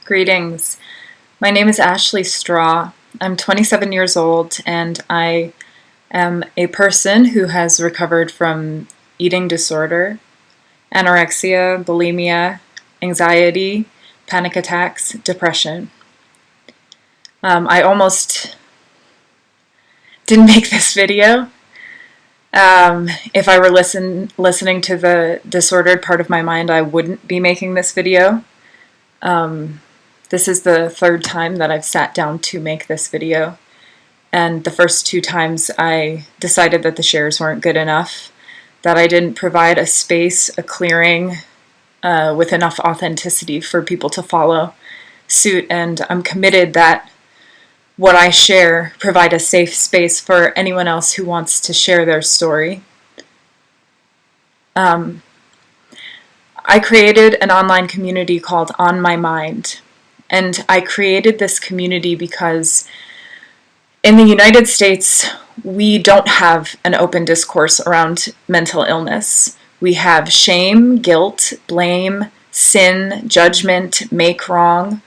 Greetings. My name is Ashley Straw. I'm 27 years old and I am a person who has recovered from eating disorder, anorexia, bulimia, anxiety, panic attacks, depression. I almost didn't make this video. If I were listening to the disordered part of my mind, I wouldn't be making this video. This is the third time that I've sat down to make this video, and the first two times I decided that the shares weren't good enough, that I didn't provide a space, a clearing with enough authenticity for people to follow suit, and I'm committed that what I share provide a safe space for anyone else who wants to share their story. I created an online community called On My Mind. And I created this community because in the United States, we don't have an open discourse around mental illness. We have shame, guilt, blame, sin, judgment, make wrong.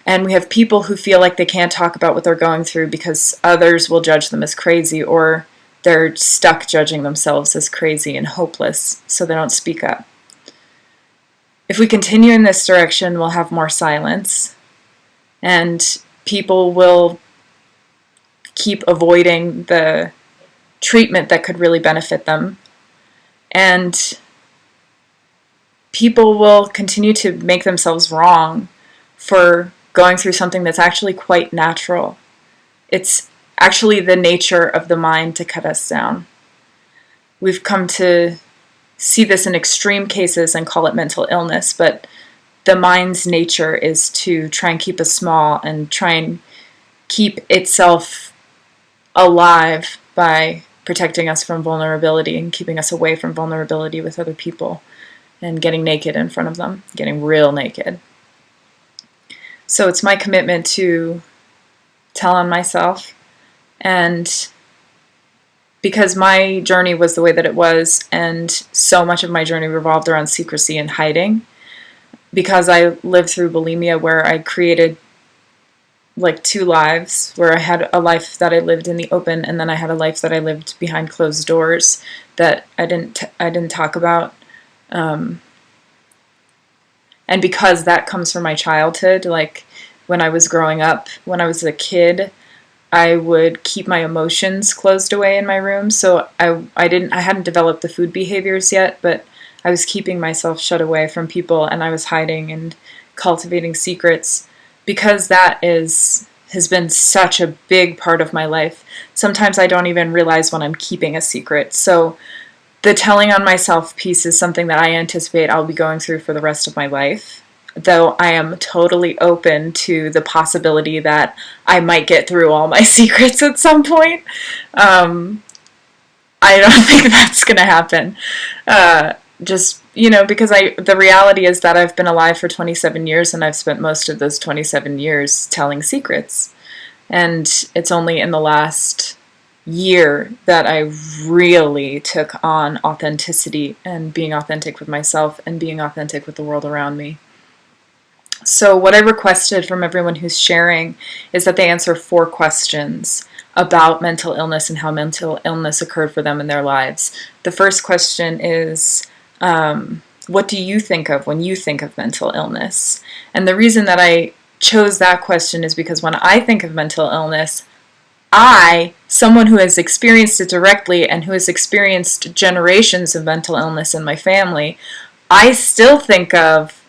And we have people who feel like they can't talk about what they're going through because others will judge them as crazy, or they're stuck judging themselves as crazy and hopeless, so they don't speak up. If we continue in this direction, we'll have more silence. And people will keep avoiding the treatment that could really benefit them. And people will continue to make themselves wrong for going through something that's actually quite natural. It's actually the nature of the mind to cut us down. We've come to see this in extreme cases and call it mental illness, but the mind's nature is to try and keep us small and try and keep itself alive by protecting us from vulnerability and keeping us away from vulnerability with other people and getting naked in front of them, getting real naked. So it's my commitment to tell on myself, and because my journey was the way that it was, and so much of my journey revolved around secrecy and hiding, because I lived through bulimia where I created like two lives, where I had a life that I lived in the open, and then I had a life that I lived behind closed doors that I didn't talk about. And because that comes from my childhood, like when I was growing up, when I was a kid, I would keep my emotions closed away in my room. So I hadn't developed the food behaviors yet, but I was keeping myself shut away from people, and I was hiding and cultivating secrets because that has been such a big part of my life. Sometimes I don't even realize when I'm keeping a secret. So the telling on myself piece is something that I anticipate I'll be going through for the rest of my life, though I am totally open to the possibility that I might get through all my secrets at some point. I don't think that's going to happen. Just, because the reality is that I've been alive for 27 years and I've spent most of those 27 years telling secrets. And it's only in the last year that I really took on authenticity and being authentic with myself and being authentic with the world around me. So what I requested from everyone who's sharing is that they answer 4 questions about mental illness and how mental illness occurred for them in their lives. The first question is, what do you think of when you think of mental illness? And the reason that I chose that question is because when I think of mental illness, someone who has experienced it directly and who has experienced generations of mental illness in my family, I still think of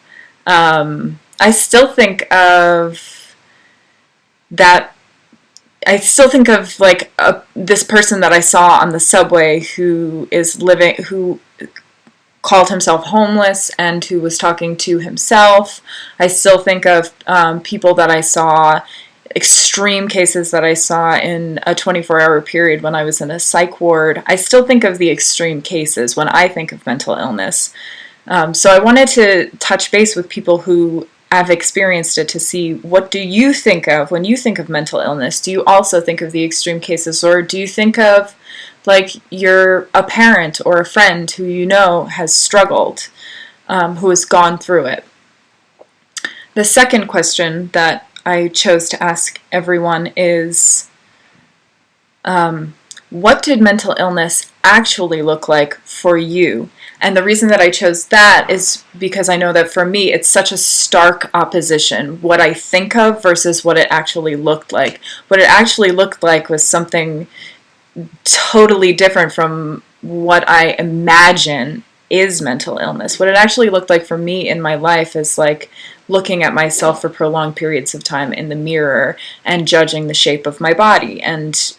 like this person that I saw on the subway who called himself homeless and who was talking to himself. I still think of people that I saw, extreme cases that I saw in a 24-hour period when I was in a psych ward. I still think of the extreme cases when I think of mental illness. So I wanted to touch base with people who have experienced it to see, what do you think of when you think of mental illness? Do you also think of the extreme cases, or do you think of like you're a parent or a friend who has struggled, who has gone through it? The second question that I chose to ask everyone is, what did mental illness actually look like for you? And the reason that I chose that is because I know that for me, it's such a stark opposition, what I think of versus what it actually looked like. What it actually looked like was something totally different from what I imagine is mental illness. What it actually looked like for me in my life is like looking at myself for prolonged periods of time in the mirror and judging the shape of my body, and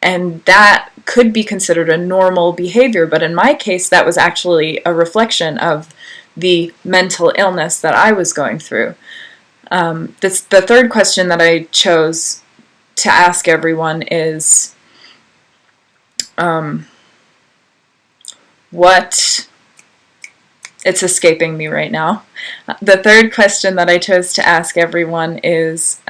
that could be considered a normal behavior, but in my case that was actually a reflection of the mental illness that I was going through. The third question that I chose to ask everyone is, what, it's escaping me right now. The third question that I chose to ask everyone is,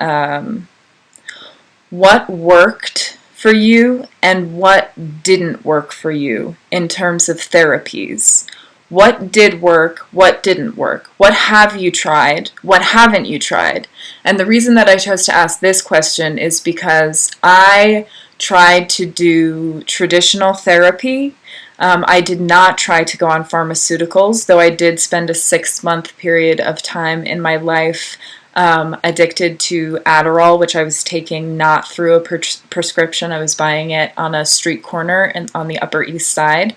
what worked for you and what didn't work for you in terms of therapies? What did work? What didn't work? What have you tried? What haven't you tried? And the reason that I chose to ask this question is because I tried to do traditional therapy. I did not try to go on pharmaceuticals, though I did spend a 6-month period of time in my life addicted to Adderall, which I was taking not through a prescription. I was buying it on a street corner on the Upper East Side.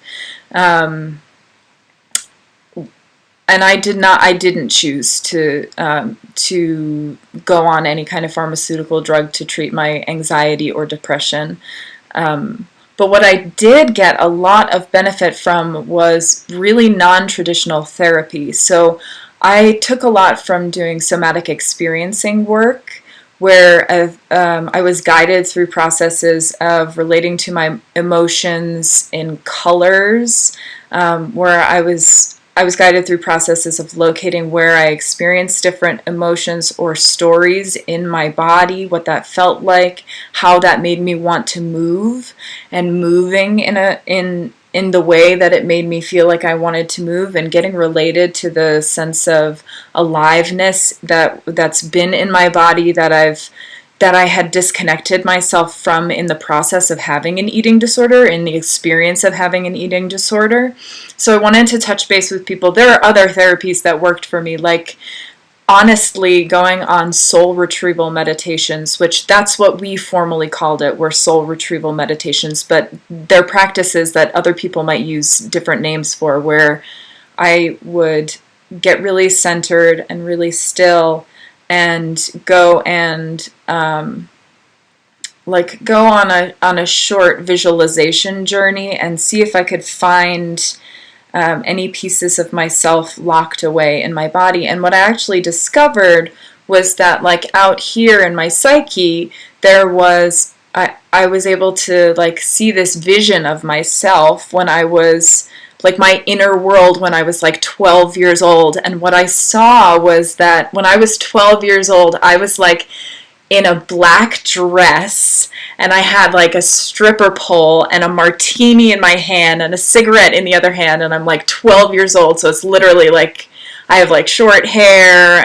And I didn't choose to go on any kind of pharmaceutical drug to treat my anxiety or depression. But what I did get a lot of benefit from was really non-traditional therapy. So I took a lot from doing somatic experiencing work, where I was guided through processes of relating to my emotions in colors, where I was guided through processes of locating where I experienced different emotions or stories in my body, what that felt like, how that made me want to move, and moving in the way that it made me feel like I wanted to move, and getting related to the sense of aliveness that's been in my body that I had disconnected myself from in the process of having an eating disorder, in the experience of having an eating disorder. So I wanted to touch base with people. There are other therapies that worked for me, like honestly going on soul retrieval meditations, which that's what we formally called it, were soul retrieval meditations, but they're practices that other people might use different names for, where I would get really centered and really still and go and go on a short visualization journey and see if I could find any pieces of myself locked away in my body. And what I actually discovered was that, like, out here in my psyche, there was I was able to like see this vision of myself when I was like my inner world when I was like 12 years old. And what I saw was that when I was 12 years old, I was like in a black dress, and I had like a stripper pole and a martini in my hand and a cigarette in the other hand, and I'm like 12 years old, so it's literally like I have like short hair,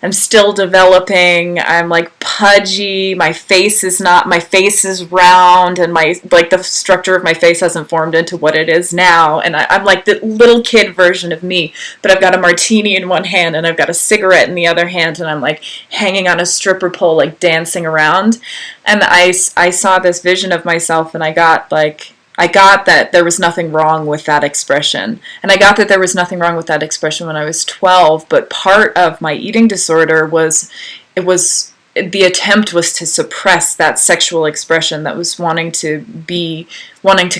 I'm still developing, I'm like pudgy, my face is round, and the structure of my face hasn't formed into what it is now, and I'm like the little kid version of me, but I've got a martini in one hand and I've got a cigarette in the other hand, and I'm like hanging on a stripper pole, like dancing around. And I saw this vision of myself, and I got that there was nothing wrong with that expression. And I got that there was nothing wrong with that expression when I was 12, but part of my eating disorder was the attempt was to suppress that sexual expression that was wanting to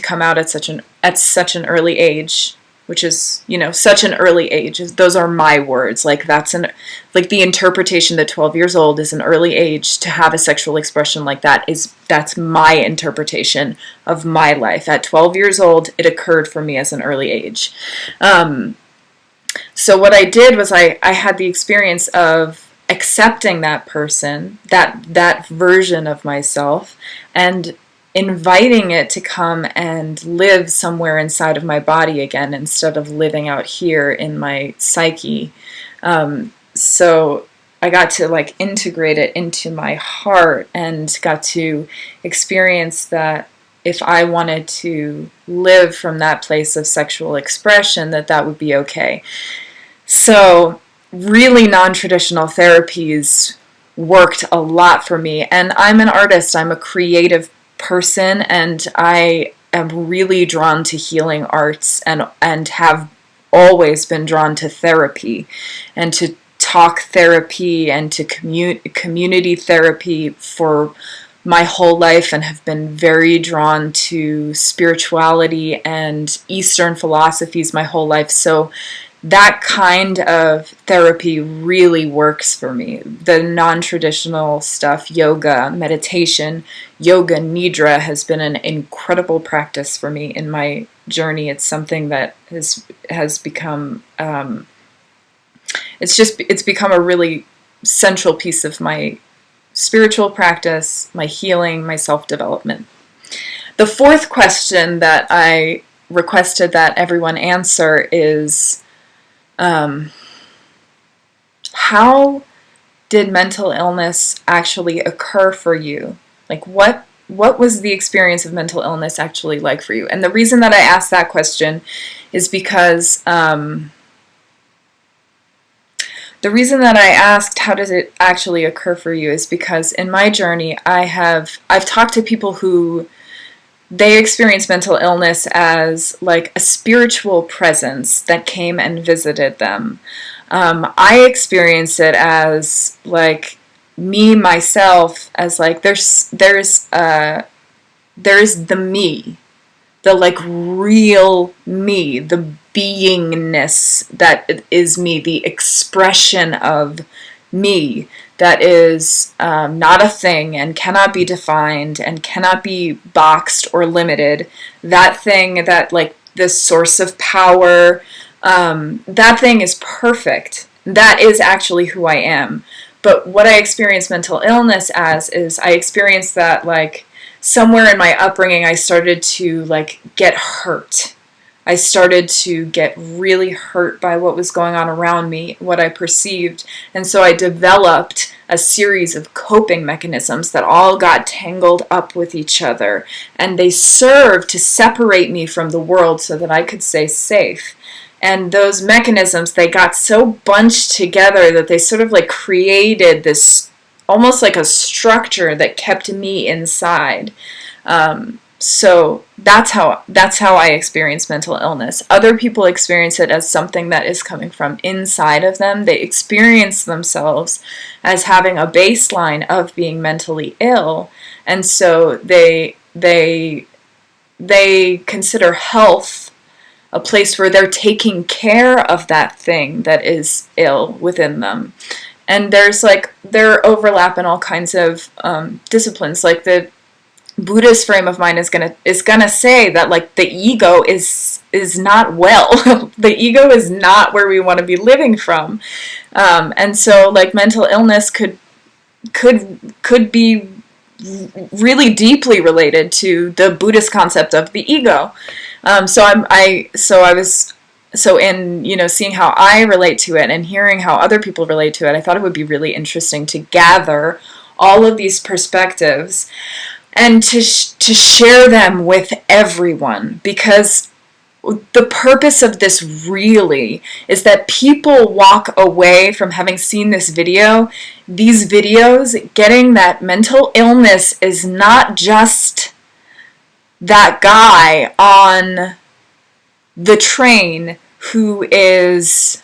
come out at such an early age, which is, such an early age. Those are my words. Like, the interpretation that 12 years old is an early age to have a sexual expression like that's my interpretation of my life. At 12 years old, it occurred for me as an early age. So what I did was I had the experience of accepting that person, that version of myself, and inviting it to come and live somewhere inside of my body again, instead of living out here in my psyche. So I got to like integrate it into my heart and got to experience that if I wanted to live from that place of sexual expression, that would be okay. So really non-traditional therapies worked a lot for me. And I'm an artist, I'm a creative person, and I am really drawn to healing arts and have always been drawn to therapy and to talk therapy and to community therapy for my whole life, and have been very drawn to spirituality and Eastern philosophies my whole life. So that kind of therapy really works for me. The non-traditional stuff, yoga, meditation, yoga nidra has been an incredible practice for me in my journey. It's something that has become it's become a really central piece of my spiritual practice, my healing, my self-development. The fourth question that I requested that everyone answer is, how did mental illness actually occur for you? Like, what was the experience of mental illness actually like for you? And the reason that I asked that question is because the reason that I asked how does it actually occur for you is because in my journey I've talked to people who they experience mental illness as like a spiritual presence that came and visited them. I experience it as like me, myself, as like there's the me, the like real me, the beingness that is me, the expression of me that is not a thing and cannot be defined and cannot be boxed or limited. That thing, that like this source of power, that thing is perfect. That is actually who I am. But what I experience mental illness as is I experience that like somewhere in my upbringing I started to like get hurt. I started to get really hurt by what was going on around me, what I perceived, and so I developed a series of coping mechanisms that all got tangled up with each other, and they served to separate me from the world so that I could stay safe. And those mechanisms, they got so bunched together that they sort of like created this almost like a structure that kept me inside. So that's how I experience mental illness. Other people experience it as something that is coming from inside of them. They experience themselves as having a baseline of being mentally ill, and so they consider health a place where they're taking care of that thing that is ill within them. And there overlap in all kinds of disciplines. Like the Buddhist frame of mind is gonna say that like the ego is not well. The ego is not where we want to be living from, and so like mental illness could be really deeply related to the Buddhist concept of the ego. So in seeing how I relate to it and hearing how other people relate to it, I thought it would be really interesting to gather all of these perspectives and to share them with everyone, because the purpose of this really is that people walk away from having seen these videos, getting that mental illness is not just that guy on the train who is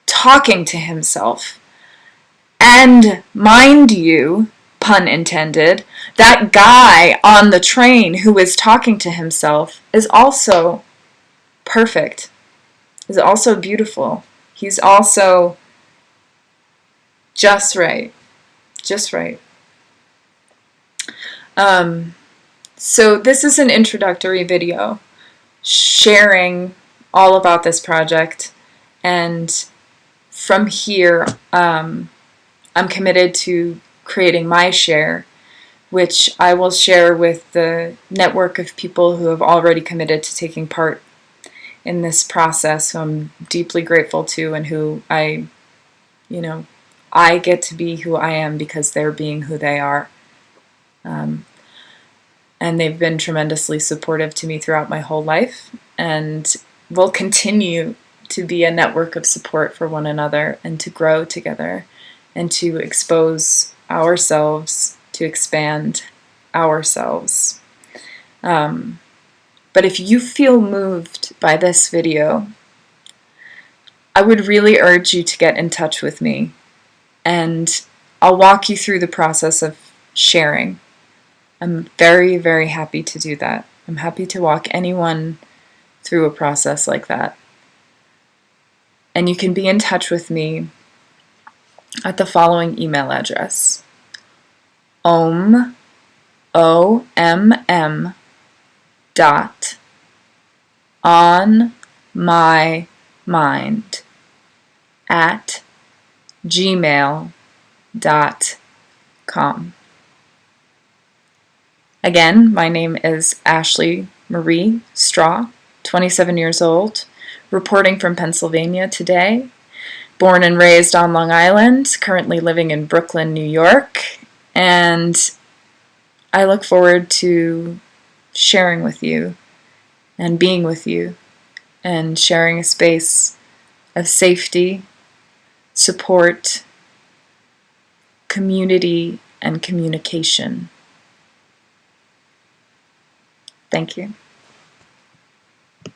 talking to himself. And mind you, pun intended, that guy on the train who is talking to himself is also perfect, is also beautiful. He's also just right. Just right. So this is an introductory video sharing all about this project, and from here I'm committed to creating my share, which I will share with the network of people who have already committed to taking part in this process, who I'm deeply grateful to, and who I get to be who I am because they're being who they are. And they've been tremendously supportive to me throughout my whole life, and will continue to be a network of support for one another, and to grow together, and to expose ourselves, to expand ourselves. But if you feel moved by this video, I would really urge you to get in touch with me, and I'll walk you through the process of sharing. I'm very, very happy to do that. I'm happy to walk anyone through a process like that. And you can be in touch with me at the following email address: omm, O-M-M, .onmymind at gmail.com. Again, my name is Ashley Marie Straw, 27 years old, reporting from Pennsylvania today. Born and raised on Long Island, currently living in Brooklyn, New York, and I look forward to sharing with you and being with you and sharing a space of safety, support, community, and communication. Thank you.